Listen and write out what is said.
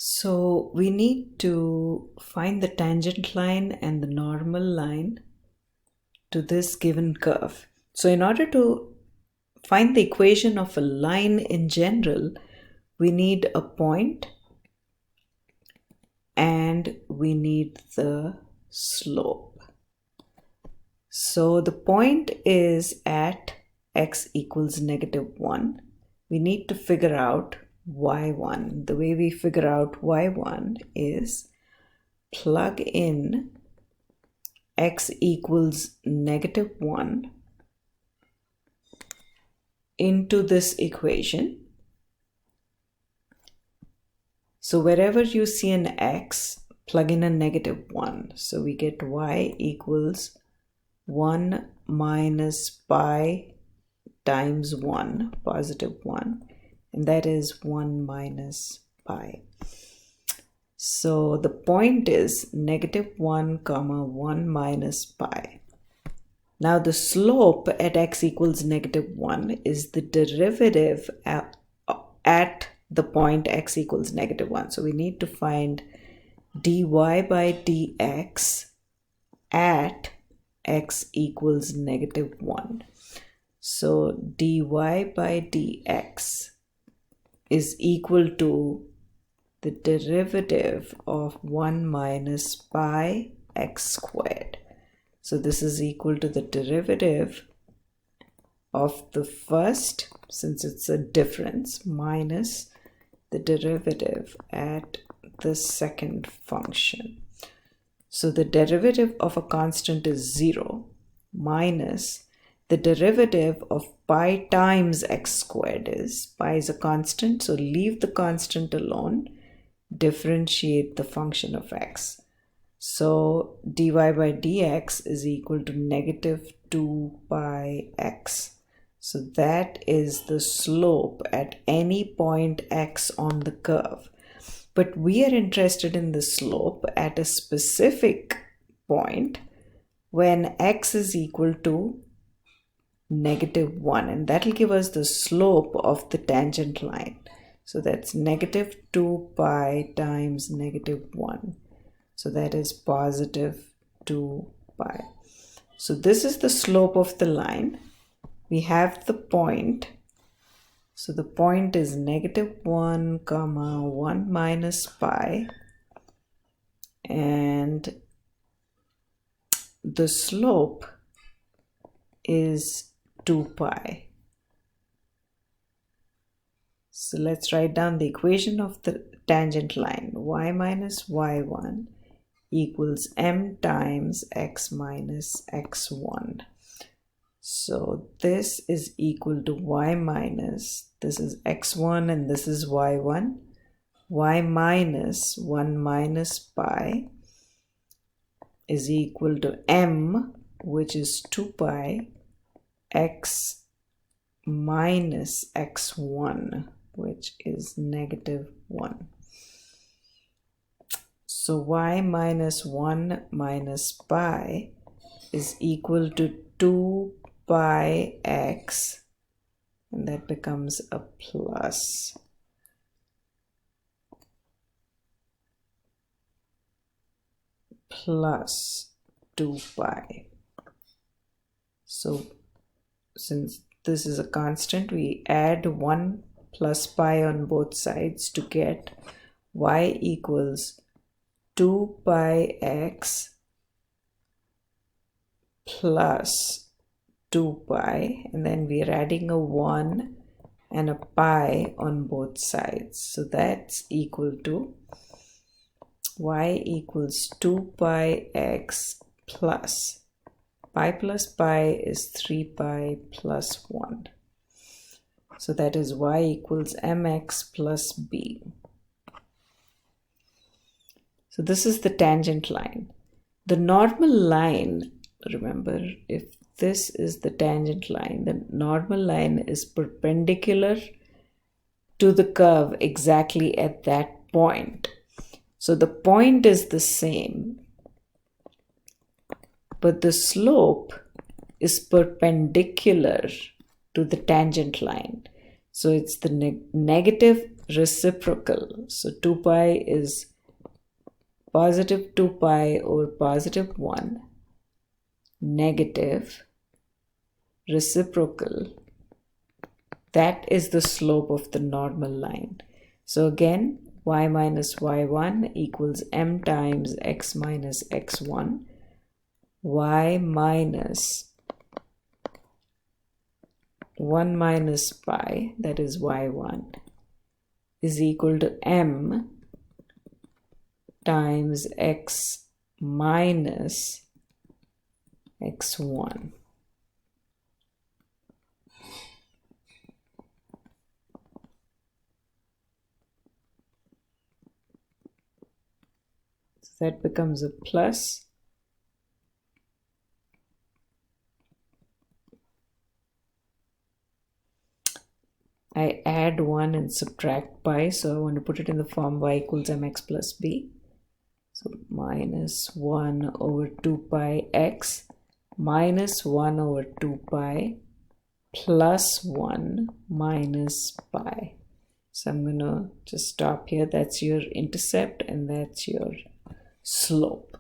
So we need to find the tangent line and the normal line to this given curve. So in order to find the equation of a line in general, we need a point and we need the slope. So the point is at x equals -1. We need to figure out y1. The way we figure out y1 is plug in x equals -1 into this equation. So wherever you see an x, plug in a -1. So we get y equals 1 minus pi times 1, +1, and that is 1 minus pi. So the point is -1, 1 minus pi. Now the slope at x equals -1 is the derivative at the point x equals -1. So we need to find dy by dx at x equals -1. So dy by dx is equal to the derivative of 1 minus pi x squared. So this is equal to the derivative of the first, since it's a difference, minus the derivative at the second function. So the derivative of a constant is 0 minus the derivative of pi times x squared is, pi is a constant, so leave the constant alone, differentiate the function of x. So dy by dx is equal to -2 pi x. So that is the slope at any point x on the curve. But we are interested in the slope at a specific point when x is equal to -1, and that will give us the slope of the tangent line. So that's -2 pi times -1. So that is +2 pi. So this is the slope of the line. We have the point. So the point is -1, 1 minus pi, and the slope is 2 pi. So let's write down the equation of the tangent line. Y minus y1 equals m times x minus x1. So this is equal to y minus, this is x1 and this is y1, y minus 1 minus pi is equal to m, which is 2 pi, x minus x1, which is -1. So y minus 1 minus pi is equal to 2 pi x, and that becomes a plus. Plus 2 pi. So since this is a constant, we add 1 plus pi on both sides to get y equals 2 pi x plus 2 pi, and then we are adding a 1 and a pi on both sides. So that's equal to y equals 2 pi x plus pi plus pi is 3 pi plus 1. So that is y equals mx plus b. So this is the tangent line. The normal line, remember, if this is the tangent line, the normal line is perpendicular to the curve exactly at that point. So the point is the same, but the slope is perpendicular to the tangent line. So it's the negative reciprocal. So 2 pi is positive 2 pi over positive 1, negative, reciprocal. That is the slope of the normal line. So again, y minus y1 equals m times x minus x1. Y minus 1 minus pi, that is y1, is equal to m times x minus x1. So that becomes a plus. I add 1 and subtract pi, so I want to put it in the form y equals mx plus b. So minus 1 over 2 pi x minus 1 over 2 pi plus 1 minus pi. So I'm going to just stop here. That's your intercept and that's your slope.